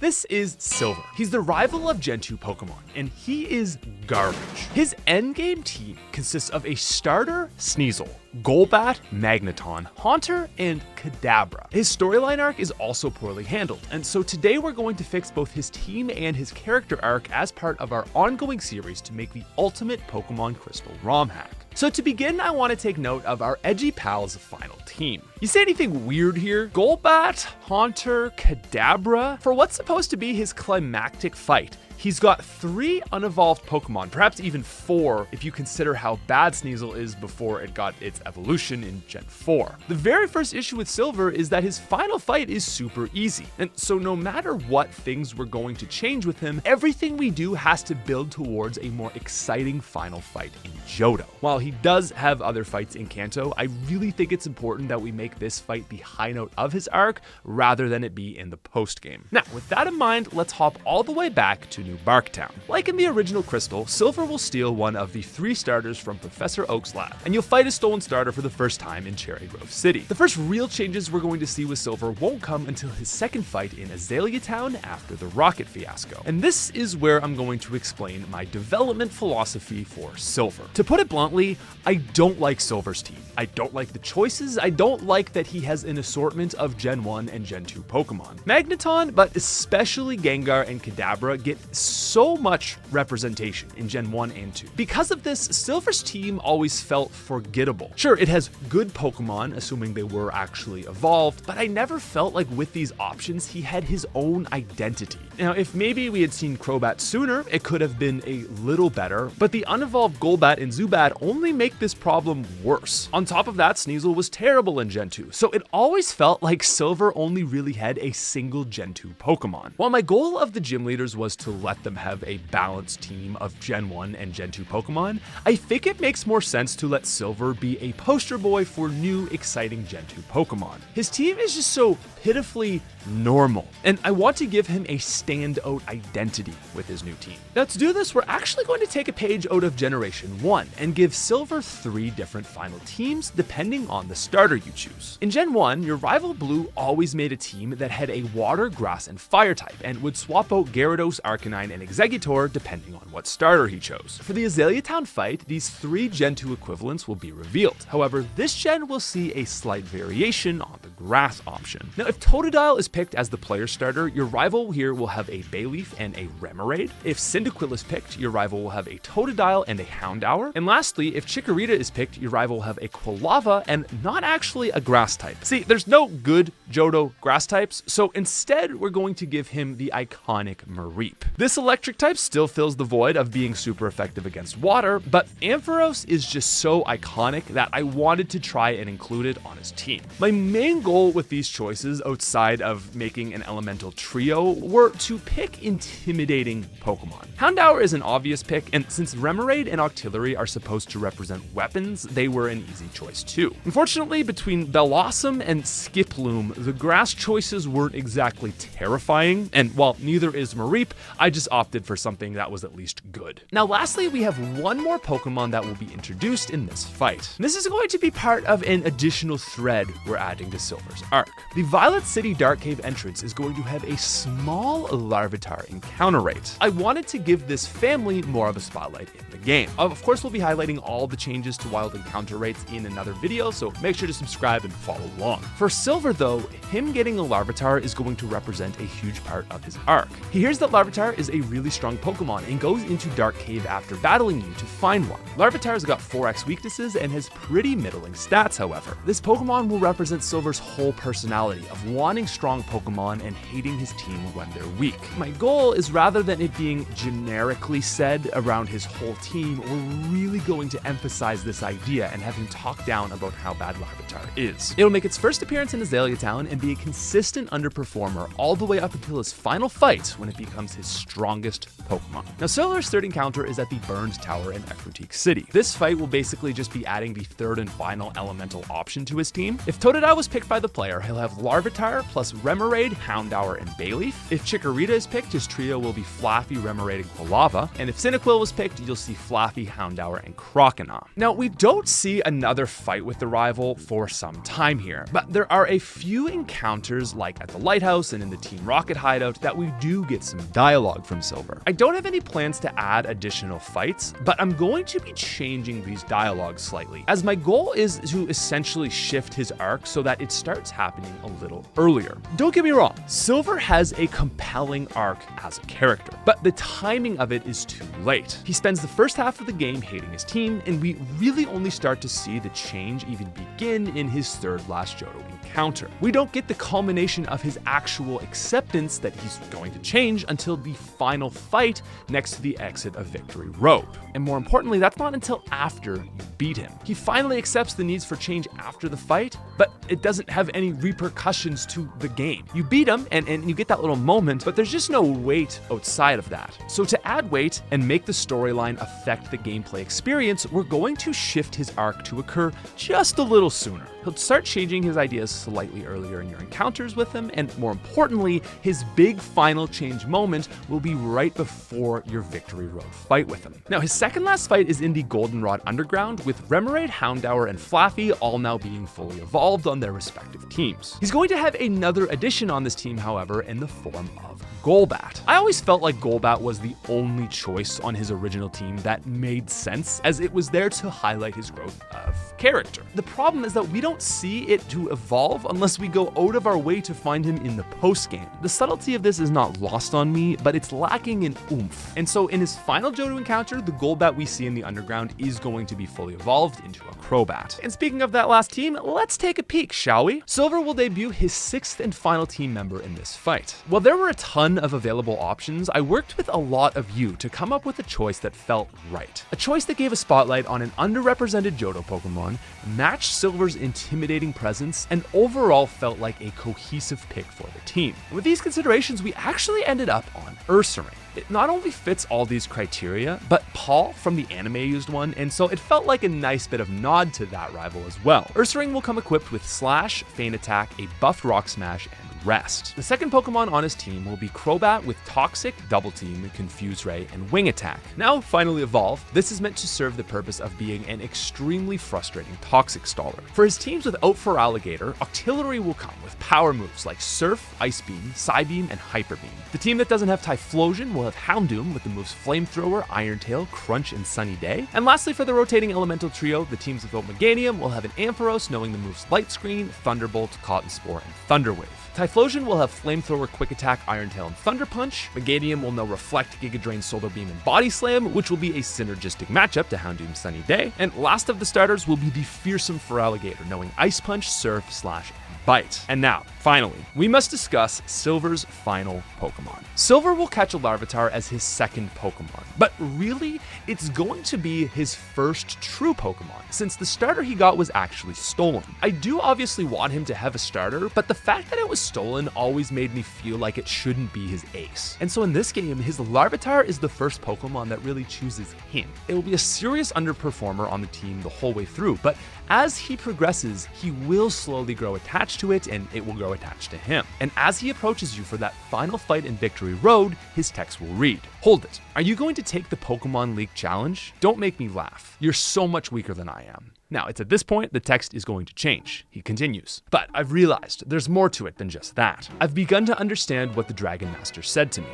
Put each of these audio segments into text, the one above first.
This is Silver. He's the rival of Gen 2 Pokemon, and he is garbage. His endgame team consists of a starter, Sneasel, Golbat, Magneton, Haunter, and Kadabra. His storyline arc is also poorly handled, and so today we're going to fix both his team and his character arc as part of our ongoing series to make the ultimate Pokemon Crystal ROM hack. So to begin, I want to take note of our edgy pals' final team. You see anything weird here? Golbat, Haunter, Kadabra? For what's supposed to be his climactic fight, he's got 3 unevolved Pokemon, perhaps even 4 if you consider how bad Sneasel is before it got its evolution in Gen 4. The very first issue with Silver is that his final fight is super easy, and so no matter what things we're going to change with him, everything we do has to build towards a more exciting final fight in Johto. While he does have other fights in Kanto, I really think it's important that we make this fight the high note of his arc rather than it be in the post game. Now, with that in mind, let's hop all the way back to New Barktown. Like in the original Crystal, Silver will steal one of the 3 starters from Professor Oak's lab, and you'll fight a stolen starter for the first time in Cherry Grove City. The first real changes we're going to see with Silver won't come until his second fight in Azalea Town after the rocket fiasco. And this is where I'm going to explain my development philosophy for Silver. To put it bluntly, I don't like Silver's team. I don't like the choices. I don't like that he has an assortment of Gen 1 and Gen 2 Pokemon. Magneton, but especially Gengar and Kadabra, get so much representation in Gen 1 and 2. Because of this, Silver's team always felt forgettable. Sure, it has good Pokemon, assuming they were actually evolved, but I never felt like with these options he had his own identity. Now, if maybe we had seen Crobat sooner, it could have been a little better, but the unevolved Golbat and Zubat only make this problem worse. On top of that, Sneasel was terrible in Gen 2, so it always felt like Silver only really had a single Gen 2 Pokemon. While my goal of the gym leaders was to let them have a balanced team of Gen 1 and Gen 2 Pokemon, I think it makes more sense to let Silver be a poster boy for new, exciting Gen 2 Pokemon. His team is just so pitifully normal, and I want to give him a standout identity with his new team. Now, to do this, we're actually going to take a page out of Generation 1 and give Silver 3 different final teams depending on the starter you choose. In Gen 1, your rival Blue always made a team that had a water, grass, and fire type and would swap out Gyarados, Arcanine, and Exeggutor depending on what starter he chose. For the Azalea Town fight, these 3 Gen 2 equivalents will be revealed. However, this gen will see a slight variation on the grass option. Now, if Totodile is picked as the player starter, your rival here will have a Bayleaf and a Remoraid. If Cyndaquil is picked, your rival will have a Totodile and a Houndour. And lastly, if Chikorita is picked, your rival will have a Quilava and not actually a grass type. See, there's no good Johto grass types, so instead we're going to give him the iconic Mareep. This electric type still fills the void of being super effective against water, but Ampharos is just so iconic that I wanted to try and include it on his team. My main goal with these choices, outside of making an elemental trio, were to pick intimidating Pokemon. Houndour is an obvious pick, and since Remoraid and Octillery are supposed to represent weapons, they were an easy choice too. Unfortunately, between Bellossom and Skiploom, the grass choices weren't exactly terrifying, and while neither is Mareep, I just opted for something that was at least good. Now lastly, we have one more Pokemon that will be introduced in this fight. This is going to be part of an additional thread we're adding to Silver's arc. The Violet City Dark Cave entrance is going to have a small Larvitar encounter rate. I wanted to give this family more of a spotlight in the game. Of course, we'll be highlighting all the changes to wild encounter rates in another video, so make sure to subscribe and follow along. For Silver though, him getting a Larvitar is going to represent a huge part of his arc. He hears that Larvitar is a really strong Pokemon and goes into Dark Cave after battling you to find one. Larvitar's got 4x weaknesses and has pretty middling stats, however. This Pokemon will represent Silver's whole personality of wanting strong Pokemon and hating his team when they're weak. My goal is, rather than it being generically said around his whole team, we're really going to emphasize this idea and have him talk down about how bad Larvitar is. It'll make its first appearance in Azalea Town and be a consistent underperformer all the way up until his final fight when it becomes his strongest Pokemon. Now, Silver's third encounter is at the Burned Tower in Ecruteak City. This fight will basically just be adding the third and final elemental option to his team. If Totodile was picked by the player, he'll have Larvitar plus Remoraid, Houndour, and Bayleaf. If Chikorita Margarita is picked, his trio will be Flaffy, Remoraid, and Quilava. And if Cyndaquil was picked, you'll see Flaffy, Houndour, and Croconaw. Now, we don't see another fight with the rival for some time here, but there are a few encounters like at the Lighthouse and in the Team Rocket hideout that we do get some dialogue from Silver. I don't have any plans to add additional fights, but I'm going to be changing these dialogues slightly, as my goal is to essentially shift his arc so that it starts happening a little earlier. Don't get me wrong, Silver has a compelling arc as a character, but the timing of it is too late. He spends the first half of the game hating his team, and we really only start to see the change even begin in his third last Johto encounter. We don't get the culmination of his actual acceptance that he's going to change until the final fight next to the exit of Victory Road. And more importantly, that's not until after you beat him. He finally accepts the needs for change after the fight, but it doesn't have any repercussions to the game. You beat him and you get that little moment, but there's just no weight outside of that. So to add weight and make the storyline affect the gameplay experience, we're going to shift his arc to occur just a little sooner. He'll start changing his ideas slightly earlier in your encounters with him, and more importantly, his big final change moment will be right before your Victory Road fight with him. Now, his second last fight is in the Goldenrod Underground, with Remoraid, Houndour, and Flaffy all now being fully evolved on their respective teams. He's going to have another addition on this team, however, in the form of Golbat. I always felt like Golbat was the only choice on his original team that made sense, as it was there to highlight his growth of character. The problem is that we don't see it to evolve unless we go out of our way to find him in the post-game. The subtlety of this is not lost on me, but it's lacking in oomph. And so in his final Johto encounter, the Golbat we see in the Underground is going to be fully evolved into a Crobat. And speaking of that last team, let's take a peek, shall we? Silver will debut his 6th and final team member in this fight. While there were a ton of available options, I worked with a lot of you to come up with a choice that felt right. A choice that gave a spotlight on an underrepresented Johto Pokemon, matched Silver's intimidating presence, and overall felt like a cohesive pick for the team. With these considerations, we actually ended up on Ursaring. It not only fits all these criteria, but Paul from the anime used one, and so it felt like a nice bit of nod to that rival as well. Ursaring will come equipped with Slash, Feint Attack, a buffed Rock Smash, and Rest. The second Pokemon on his team will be Crobat with Toxic, Double Team, Confuse Ray, and Wing Attack. Now finally evolved, this is meant to serve the purpose of being an extremely frustrating Toxic staller. For his teams without Feraligatr, Octillery will come with power moves like Surf, Ice Beam, Psybeam, and Hyper Beam. The team that doesn't have Typhlosion will have Houndoom with the moves Flamethrower, Iron Tail, Crunch, and Sunny Day. And lastly, for the rotating elemental trio, the teams without Meganium will have an Ampharos knowing the moves Light Screen, Thunderbolt, Cotton Spore, and Thunder Wave. Typhlosion will have Flamethrower, Quick Attack, Iron Tail, and Thunder Punch. Meganium will now reflect, Giga Drain, Solar Beam, and Body Slam, which will be a synergistic matchup to Houndoom Sunny Day. And last of the starters will be the fearsome Feraligatr, knowing Ice Punch, Surf, Slash, and Bite. And now, finally, we must discuss Silver's final Pokemon. Silver will catch a Larvitar as his second Pokemon, but really, it's going to be his first true Pokemon, since the starter he got was actually stolen. I do obviously want him to have a starter, but the fact that it was stolen always made me feel like it shouldn't be his ace. And so in this game, his Larvitar is the first Pokemon that really chooses him. It will be a serious underperformer on the team the whole way through, but as he progresses, he will slowly grow attached to it, and it will grow attached to him. And as he approaches you for that final fight in Victory Road, his text will read, "Hold it. Are you going to take the Pokemon League challenge? Don't make me laugh. You're so much weaker than I am." Now, it's at this point the text is going to change. He continues, "But I've realized there's more to it than just that. I've begun to understand what the Dragon Master said to me.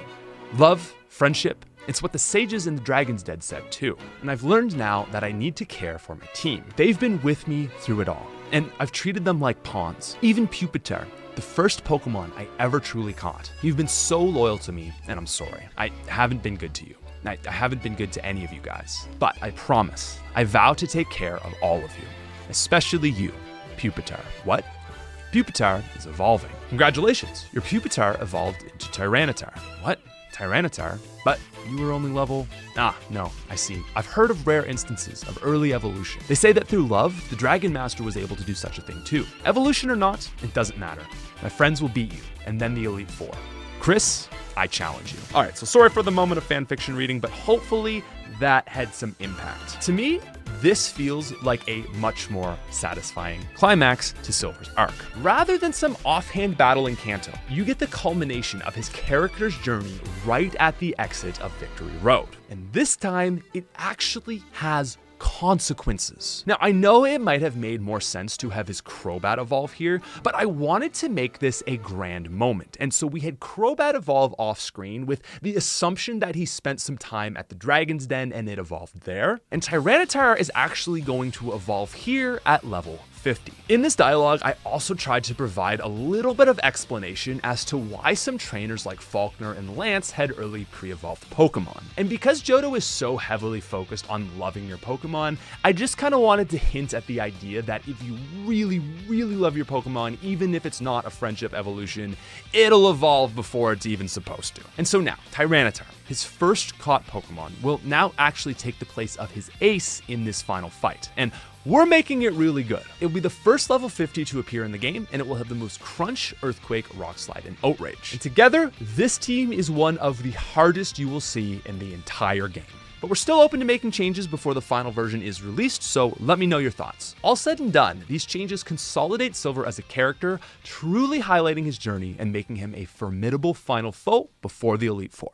Love, friendship, it's what the sages in the Dragon's Den said too. And I've learned now that I need to care for my team. They've been with me through it all, and I've treated them like pawns. Even Pupitar, the first Pokemon I ever truly caught. You've been so loyal to me, and I'm sorry. I haven't been good to you. I haven't been good to any of you guys. But I promise, I vow to take care of all of you, especially you, Pupitar." What? Pupitar is evolving. Congratulations, your Pupitar evolved into Tyranitar. What? Tyranitar? But you were only level... No, I see. I've heard of rare instances of early evolution. They say that through love, the Dragon Master was able to do such a thing too. Evolution or not, it doesn't matter. My friends will beat you, and then the Elite Four. Chris, I challenge you. All right, so sorry for the moment of fanfiction reading, but hopefully that had some impact. To me, this feels like a much more satisfying climax to Silver's arc. Rather than some offhand battle in Kanto, you get the culmination of his character's journey right at the exit of Victory Road. And this time, it actually has consequences. Now, I know it might have made more sense to have his Crobat evolve here, but I wanted to make this a grand moment. And so we had Crobat evolve off screen with the assumption that he spent some time at the Dragon's Den and it evolved there. And Tyranitar is actually going to evolve here at level 50. In this dialogue, I also tried to provide a little bit of explanation as to why some trainers like Faulkner and Lance had early pre-evolved Pokemon. And because Johto is so heavily focused on loving your Pokemon, I just kind of wanted to hint at the idea that if you really, really love your Pokemon, even if it's not a friendship evolution, it'll evolve before it's even supposed to. And so now, Tyranitar, his first caught Pokemon, will now actually take the place of his ace in this final fight. And we're making it really good. It will be the first level 50 to appear in the game, and it will have the moves Crunch, Earthquake, Rock Slide, and Outrage. And together, this team is one of the hardest you will see in the entire game. But we're still open to making changes before the final version is released, so let me know your thoughts. All said and done, these changes consolidate Silver as a character, truly highlighting his journey and making him a formidable final foe before the Elite Four.